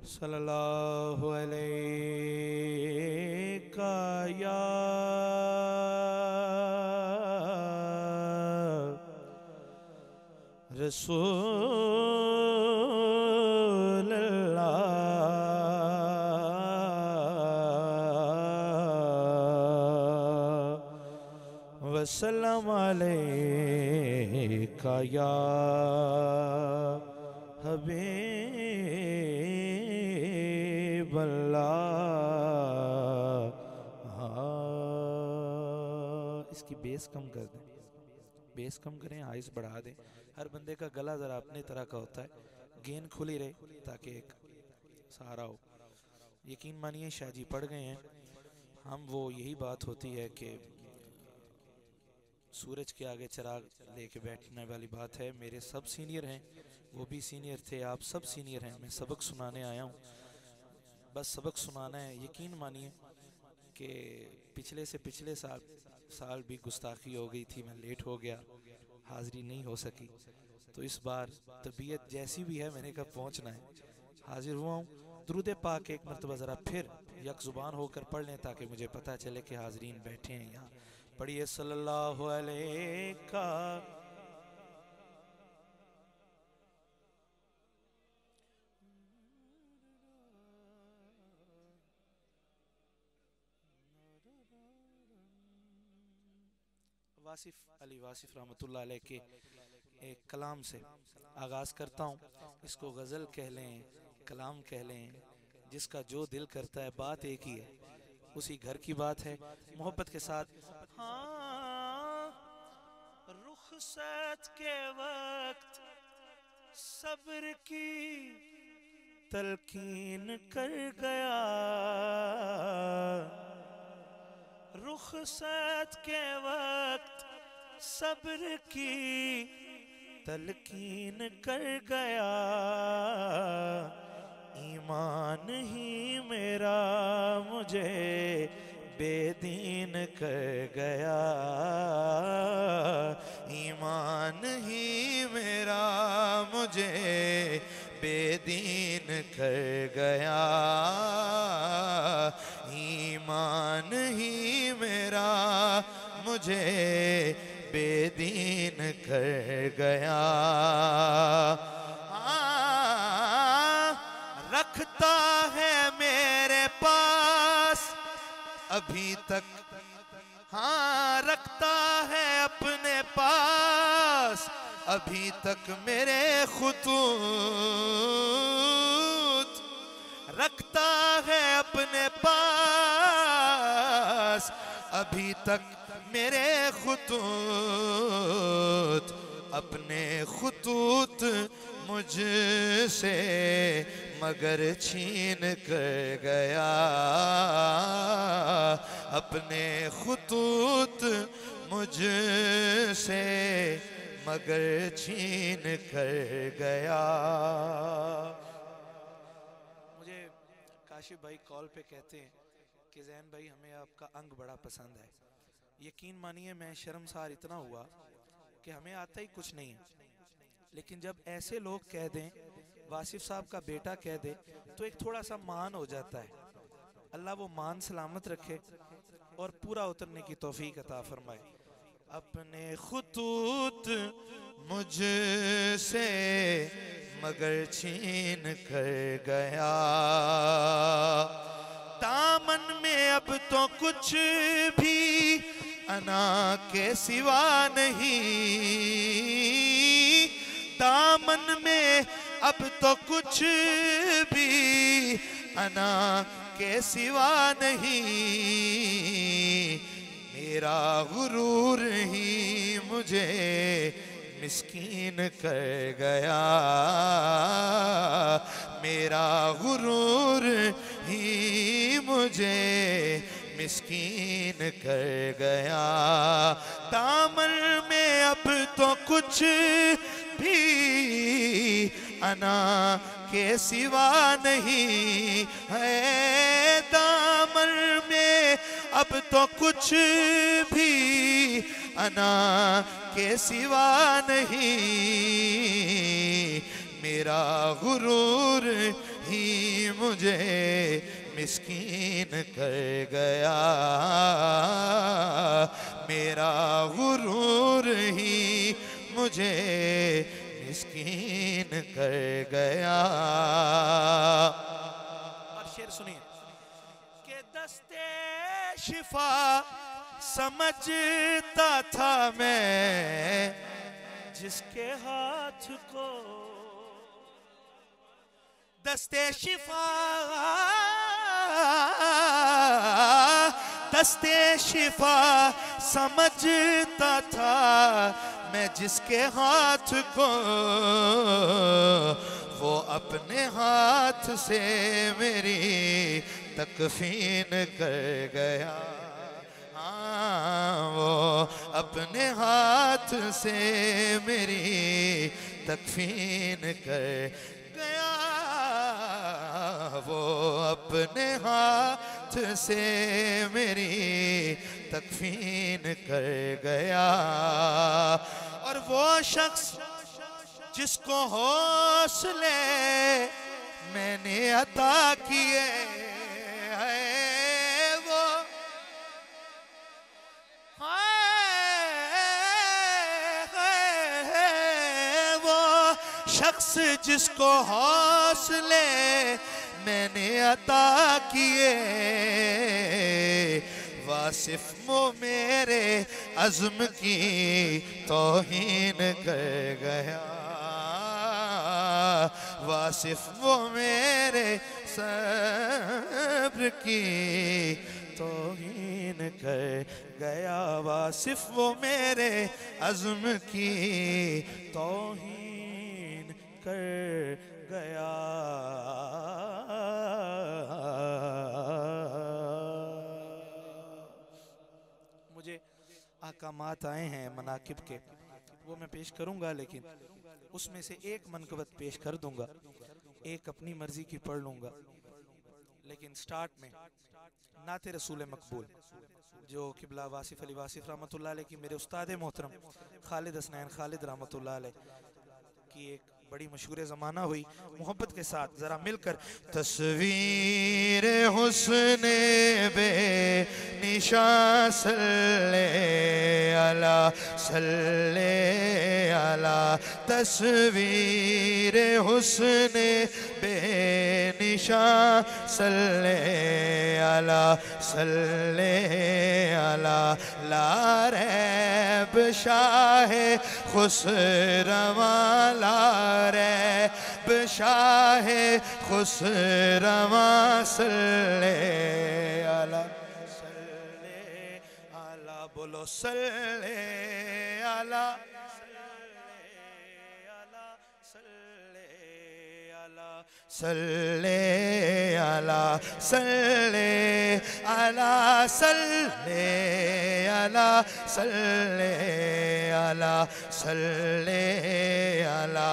सल्लल्लाहु अलैका या रसूल अल्लाह वसल्लम अलैका या हबीब अल्लाह। इसकी बेस कम कर दें, बेस कम करें, आइस बढ़ा दें। हर बंदे का गला ज़रा अपनी तरह का होता है, गेंद खुली रहे ताकि एक सहारा हो। यकीन मानिए शाहजी पढ़ गए हैं हम। वो यही बात होती है कि सूरज के आगे चिराग लेके बैठने वाली बात है। मेरे सब सीनियर हैं, वो भी सीनियर थे, आप सब सीनियर हैं। मैं सबक सुनाने आया हूँ, बस सबक सुनाना है। यकीन मानिए कि पिछले से पिछले साल भी गुस्ताखी हो गई थी, मैं लेट हो गया, हाज़िरी नहीं हो सकी। तो इस बार तबीयत जैसी भी है मैंने कहा पहुँचना है, हाजिर हुआ हूँ। दुरूद पाक एक मरतबा ज़रा फिर यक ज़ुबान होकर पढ़ लें ताकि मुझे पता चले कि हाज़रीन बैठे हैं यहाँ। पढ़िए सल्लल्लाहु अलैका वासिफ अली वासिफ रहमतुल्लाह अलैह के एक कलाम से आगाज़ करता हूँ। इसको गज़ल कह लें, कलाम कह लें, जिसका जो दिल करता है, बात एक ही है, उसी घर की बात है। मोहब्बत के साथ हाँ, रुखसत के वक्त सब्र की तलकीन कर गया, रुखसत के वक्त सब्र की तलकीन कर गया। ईमान ही मेरा मुझे बेदीन कर गया, ईमान ही मेरा मुझे बेदीन कर गया, ईमान ही मेरा मुझे बेदीन कर गया। रखता है मेरे पास अभी तक, हाँ रखता है अपने पास अभी तक मेरे खुतूत, रखता है अपने पास अभी तक मेरे खुतूत, अपने खुतूत मुझसे मगर छीन कर गया, अपने खुतूत मुझसे मगर छीन कर गया। मुझे काशिफ भाई कॉल पे कहते हैं कि ज़ैन भाई हमें आपका अंग बड़ा पसंद है। यकीन मानिए मैं शर्मसार इतना हुआ कि हमें आता ही कुछ नहीं है, लेकिन जब ऐसे लोग कह दें, वासिफ साहब का बेटा कह दे, तो एक थोड़ा सा मान हो जाता है। अल्लाह वो मान सलामत रखे और पूरा उतरने की तौफीक अता फरमाए। अपने खुतूत मुझसे मगर छीन कर गया, दामन में अब तो कुछ भी अना के सिवा नहीं, दामन में अब तो कुछ भी अना के सिवा नहीं, मेरा गुरूर ही मुझे मिस्कीन कर गया, मेरा गुरूर ही मुझे मिस्कीन कर गया, दामन में अब तो कुछ भी अना के सिवा नहीं है, दामन में अब तो कुछ भी अना के सिवा नहीं, मेरा गुरूर ही मुझे मिस्कीन कर गया, मेरा गुरूर ही मुझे मिस्कीन कर गया। और शेर सुनिए कि दस्ते शिफा समझता था मैं जिसके हाथ को, दस्ते शिफा, दस्ते शिफा समझता था मैं जिसके हाथ को, वो अपने हाथ से मेरी तकफीन कर गया। हाँ, वो अपने हाथ से मेरी तकफीन कर गया, वो अपने हाथ से मेरी तकफीन कर गया। और वो शख्स जिसको हौसले मैंने अता किए हैं, वो शख्स जिसको हौसले मैंने अता किए, वासिफ वो मेरे अज़्म की तौहीन कर गया, वासिफ वो मेरे सब्र की तौहीन कर गया, वासिफ वो मेरे अज़्म की तौहीन कर गया। मुझे अहकामात आए हैं मनाकिब के, वो मैं पेश करूंगा, लेकिन उसमें से एक मनकबत पेश कर दूंगा, एक अपनी मर्जी की पढ़ लूंगा। लेकिन स्टार्ट में नाते रसूल मकबूल जो किबला वासिफ अली वासिफ रहमतुल्लाह अलैह की मेरे उस्ताद मोहतरम खालिद हसनैन खालिद रहमतुल्लाह अलैह की एक बड़ी मशहूर ज़माना हुई, मोहब्बत के साथ जरा मिलकर तस्वीर हुस्ने बे निशा सल्ले अला सल्ले अला, तस्वीर हुस्ने बे निशा सल्ले अला सल्ले अला, ला रैब शाह खुसरवा, ला रैब शाह खुसरवा सल्ले अला सल्ले अला, बोलो सल्ले अला सल्ले अला सल्ले अला सल्ले अला सल्ले अला सल्ले अला,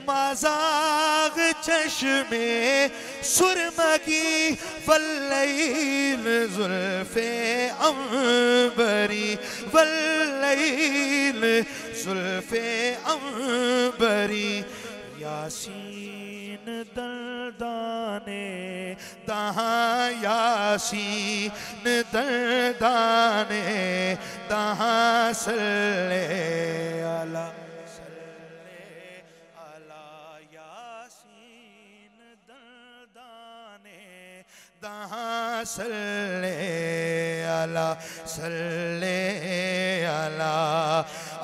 मज़ाग चश्मे सुरमगी वल्लैल ज़ुल्फ़े अंबरी, वल्लैल ज़ुल्फ़े अंबरी, यासीन दर्दाने दहाँ, यासीन दर्दाने दहाँ सल्ले अला सल्ले अला, यासीन दर्दाने दहाँ सल्ले अला सल्ले अला।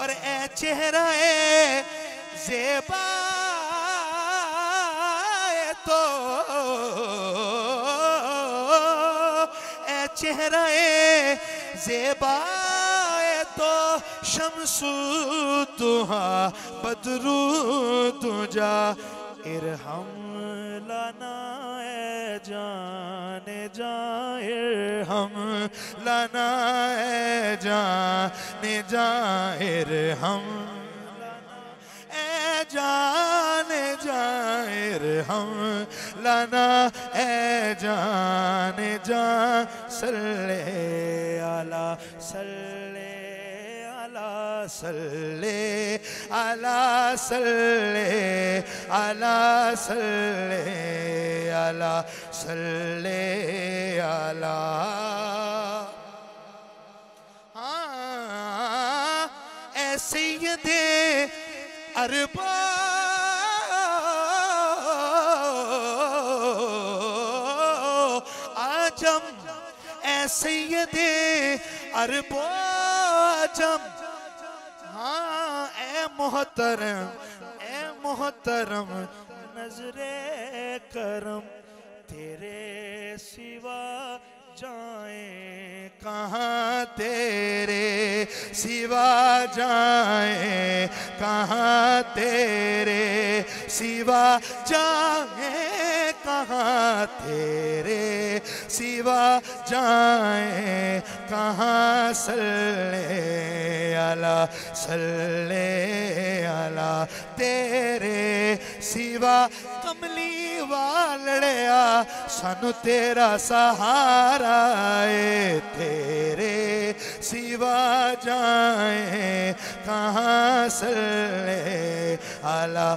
और ए चेहरा ए ज़ेबा तो, ए चेहरा ए ज़ेबा तो शम्सु दुहा बदरू दुजा, इरहम लना ए जाने जा, इरहम लना ए जाने जा, इरहम जाने जाहिर हम लना ए जाने जा, सल्ले अला सल्ले अला सल्ले अला सल्ले अला सल्ले अला सल्ले अला। ऐ सैयदे अरबा आजम, ऐ सैयदे अरबा आजम। हाँ ए मोहतरम नजरे करम, तेरे सिवा जाए कहाँ, तेरे सिवा जाए कहाँ, तेरे सिवा जाए कहाँ, तेरे सिवा जाए कहाँ। सल्ले अला तेरे सिवा कमली वालड़िया सानू तेरा सहारा है, तेरे सिवा जाए कहाँ। सल्ले अला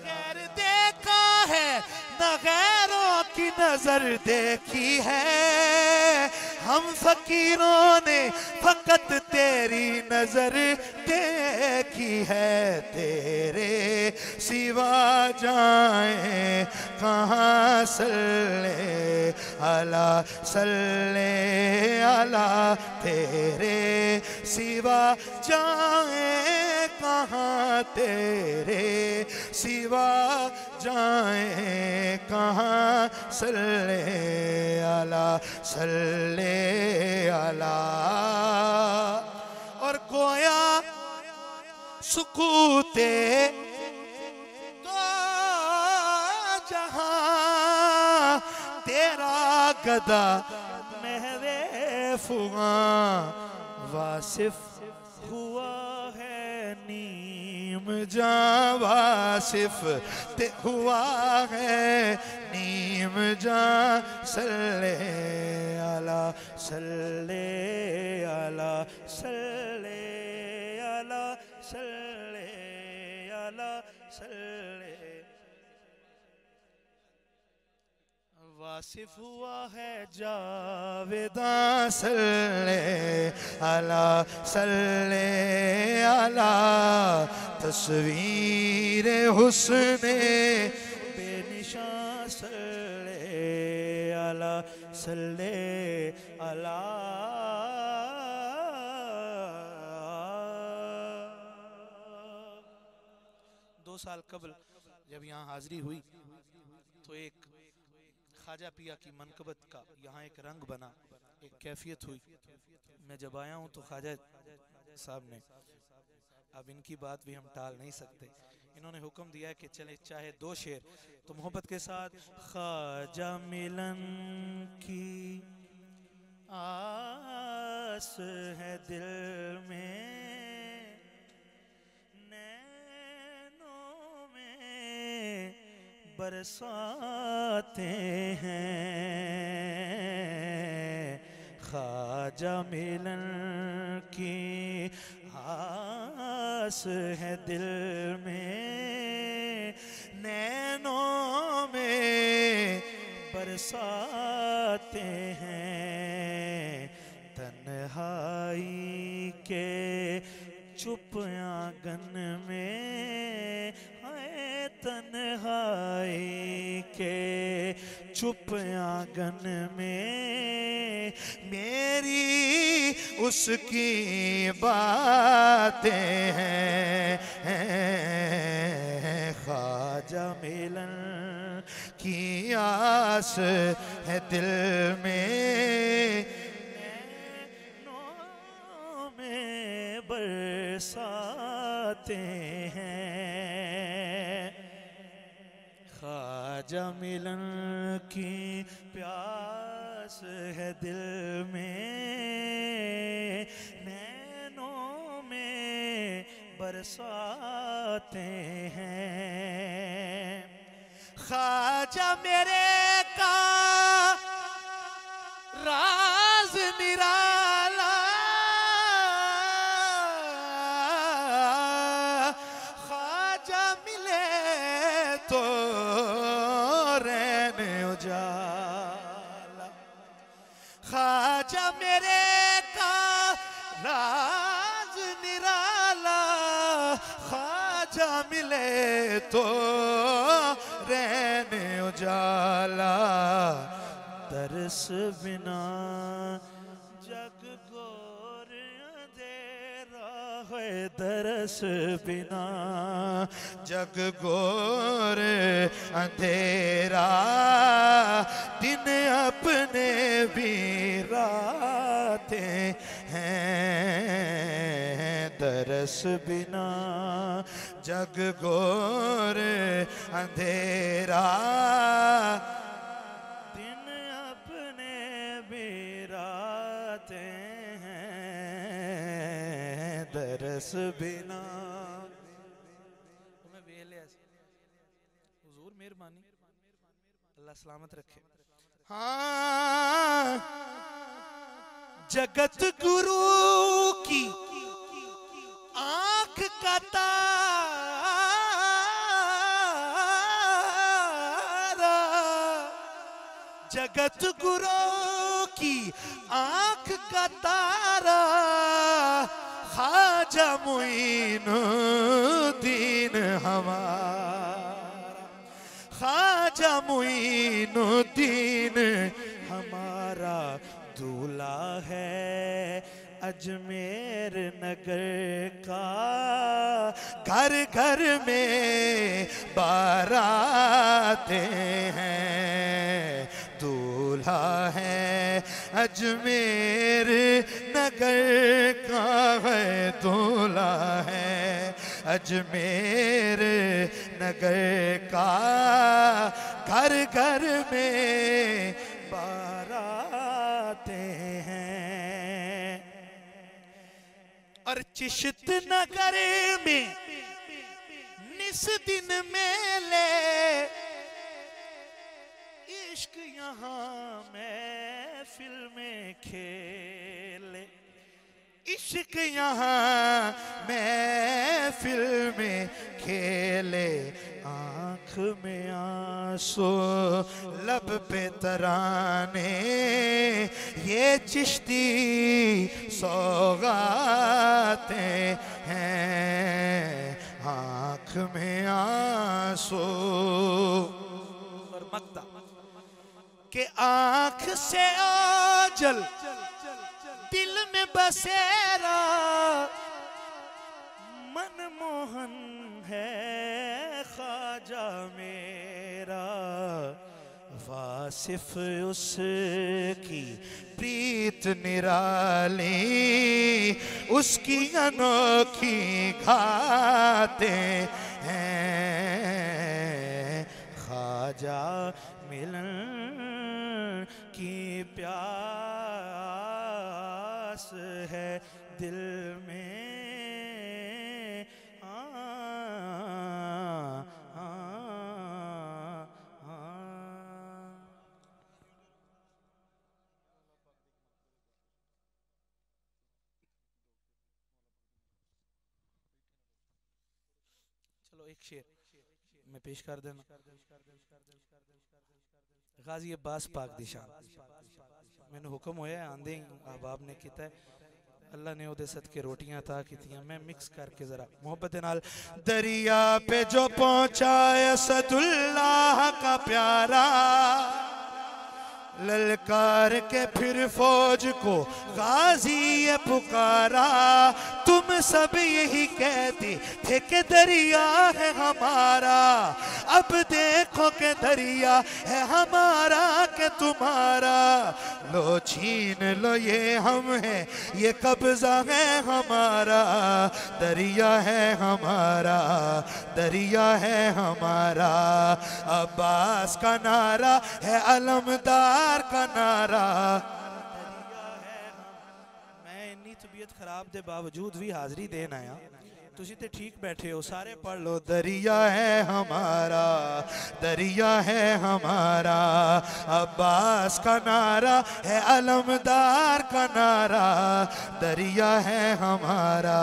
गैर देखा है न गैरों की नजर देखी है, हम फकीरों ने फकत तेरी नजर देखी है, तेरे सिवा जाए कहाँ। सल्ले अला तेरे सिवा जाए कहाँ, तेरे सिवा जाए कहाँ। सल्ले अला और गोया सुकूते दो जहां, तेरा गदा महवे फुआ वासिफ हुआ है नीम जां, वासिफ ते हुआ है नीम जां। सल्ले अला वासिफ हुआ है जावेदा। सल्ले अला तस्वीर हुस्ने बेनिशान। सल्ले अला 2 साल कबल जब यहाँ हाजिरी हुई तो एक ख्वाजा पिया की मनकबत का यहाँ एक रंग बना, एक कैफियत हुई। मैं जब आया हूँ तो ख्वाजा साहब ने, अब इनकी बात भी हम टाल नहीं सकते, इन्होंने हुक्म दिया है कि चले चाहे 2 शेर तो मोहब्बत के साथ। ख्वाजा मिलन की आस है दिल में, नैनों में बरसाते हैं। ख्वाजा मिलन की आस है दिल में, नैनों में बरसाते हैं। तन्हाई के चुप आंगन में, है तन्हाई के चुप आंगन में, मेरी उसकी बातें हैं। ख्वाजा मिलन की आस है दिल में, नैनों में बरसाते हैं। ख्वाजा मिलन की प्यास है दिल में, नैनों में बरसाते हैं। ख्वाजा मेरे का राज निराला, वाला। ख्वाजा मेरे का राज निराला, ख्वाजा मिले तो रहने उजाला। दरस बिना जग घोर अंधेरा है, दरस बिना जग घोर अंधेरा। दिन अपने भी रातें हैं, दरस बिना जग घोर अंधेरा। दिन अपने भी रातें हैं, दरस बिना। मैं वेले हुजूर मेहरबानी, अल्लाह सलामत रखे। हाँ, जगत गुरु की आंख का तारा, जगत गुरु की आंख का तारा। ख्वाजा मुईनुद्दीन हमारा, ख्वाजा मुईनुद्दीन हमारा। दूल्हा है अजमेर नगर का, घर घर में बारातें हैं। दूल्हा है अजमेर नगर का है, दूल्हा है अजमेर नगर का। घर घर में बारातें हैं। और चिश्त नगर में निस दिन मेले, इश्क यहाँ महफिल में खेले। इश्क यहाँ महफिल में खेले। आँख में आंसू लब पे तराने, ये चिश्ती सौगातें हैं। आँख में आंसू और मक्ता के आँख से ओझल, दिल में बसेरा। मनमोहन है ख्वाजा मेरा, वासिफ उसकी प्रीत निराली। उसकी अनोखी घातें हैं। ख्वाजा मिलन की प्यास है दिल में। चलो एक शेर मैं पेश कर देना। गाजी अब्बास पाक दी शान, मैंने हुक्म होया आंदे अहबाब ने किता है, अल्लाह ने ओदे सदके रोटियां अता कीतियां। मैं मिक्स करके जरा मोहब्बत नाल। दरिया पे जो पहुंचाया सदुल्लाह का प्यारा, ललकार के फिर फौज को गाजी ये पुकारा। तुम सब यही कहते थे कि दरिया है हमारा, अब देखो कि दरिया है हमारा के तुम्हारा। लो छीन लो ये हम है, ये कब्जा है हमारा। दरिया है हमारा, दरिया है हमारा। अब्बास का नारा है अलमदार का नारा। मैं इन्नी तबीयत खराब दे बावजूद भी हाजिरी देन आया। तुसी ते ठीक बैठे हो, सारे पढ़ लो। दरिया है हमारा, दरिया है हमारा। अब्बास का नारा है अलमदार का नारा। दरिया है हमारा,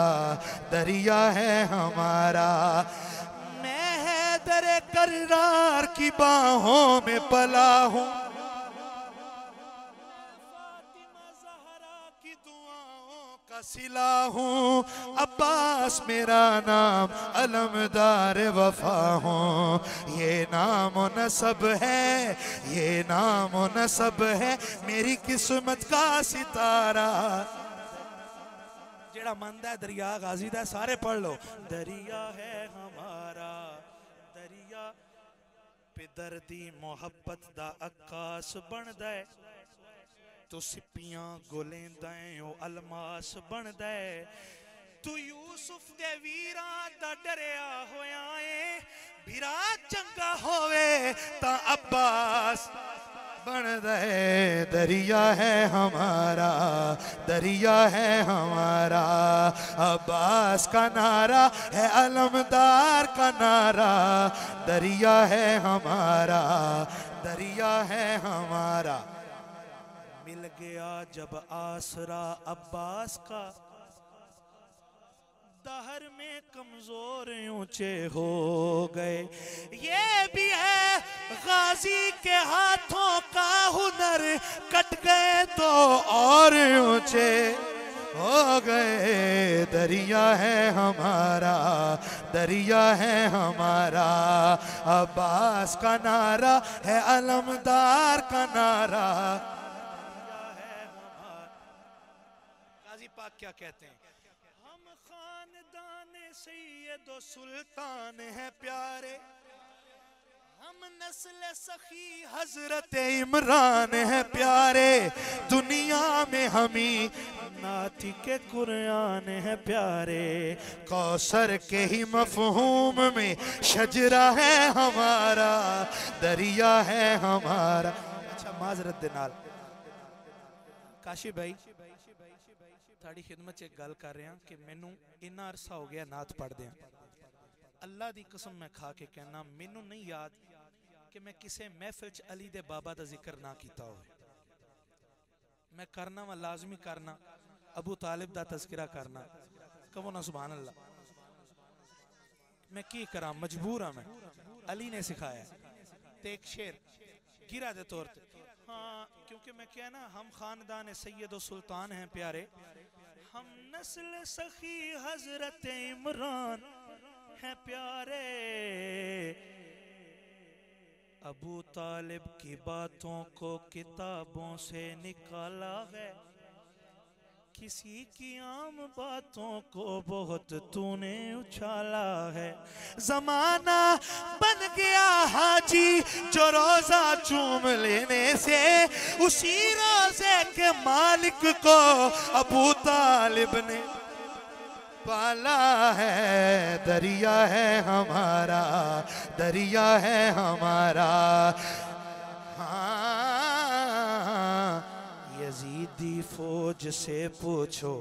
दरिया है हमारा। मैं हैदर कररार की बाहों में पला हूँ, का सिला हूँ, अब्बास मेरा नाम, अलमदार वफा हूँ। ये नाम व नसब है, ये नाम व नसब है, मेरी किस्मत का सितारा। जेड़ा मंदा है दरिया गाजी दा, सारे पढ़ लो। दरिया है हमारा, दरिया पे दर्दी मोहब्बत दा आकाश बनदा है। तू सिपियां गोलेंदा है ओ अलमास बनदा है। तू यूसुफ दे वीरां दा डरिया होया है, भिरा चंगा होवे ता अब्बास बनदा है। दरिया है हमारा, दरिया है हमारा, अब्बास का नारा है, अलमदार का नारा। दरिया है हमारा, दरिया है हमारा। मिल गया जब आसरा अब्बास का, दहर में कमजोर ऊंचे हो गए। ये भी है गाजी के हाथों का हुनर, कट गए तो और ऊंचे हो गए। दरिया है हमारा, दरिया है हमारा, अब्बास का नारा है, अलमदार का नारा। गाजी पाक क्या कहते हैं? हम खानदान सैयद सुल्तान है प्यारे, हम नस्ल सखी हजरत इमरान है प्यारे। दुनिया में हमी नाती के कुरान है प्यारे, कौसर के ही मफहूम में शजरा है हमारा। दरिया है हमारा। अच्छा माजरत दे नाल काशी भाई थोड़ी खिदमत च एक गल कर रहा कि मैनू इन्ना अरसा हो गया नात पढ़दे। अल्लाह दी कसम मैं खा के कहना, मैनू नहीं याद कि मैं किसी महफिल च अली दे बाबा दा जिक्र ना किया हो। मैं करना वा लाजमी करना, अबू तालिब दा तज़किरा करना, कहो ना सुभान अल्लाह। मैं की करा, मजबूर हाँ। मैं अली ने सिखाया। ते एक शेर गिरा दे तौर पे, हाँ क्योंकि मैं क्या ना, हम खानदान सैयद सुल्तान हैं प्यारे, हम नस्ल सखी हजरत इमरान हैं प्यारे। अबू तालिब की बातों को किताबों से निकाला है, किसी की आम बातों को बहुत तूने उछाला है। जमाना बन गया हाजी जो रोजा चूम लेने से, उसी रोजे के मालिक को अबू तालिब ने पाला है। दरिया है हमारा, दरिया है हमारा। हाँ यजीदी फौज से पूछो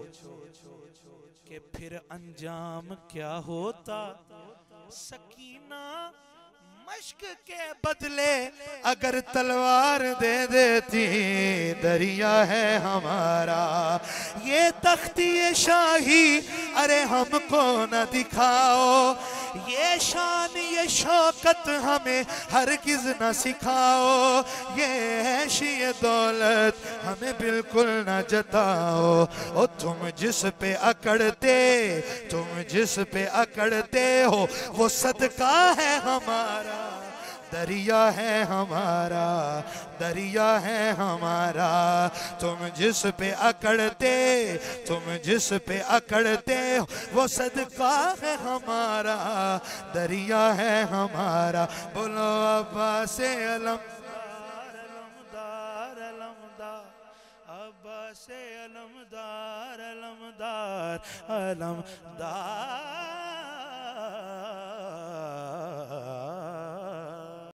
कि फिर अंजाम क्या होता। सकीना मश्क के बदले अगर तलवार दे देती। दरिया है हमारा, ये तख्ती ये शाही अरे हमको न दिखाओ, ये शान ये शौकत हमें हरगिज न सिखाओ, ये ऐश ये दौलत हमें बिल्कुल न जताओ। ओ तुम जिस पे अकड़ते, तुम जिस पे अकड़ते हो वो सदका है हमारा। दरिया है हमारा, दरिया है हमारा। तुम जिस पे अकड़ते, तुम जिस पे अकड़ते हो वो सदका है हमारा। दरिया है हमारा। बोलो अब्बास अलमदार, अलमदार, अलमदार, अब्बास अलमदार, अलमदार, अलमदार।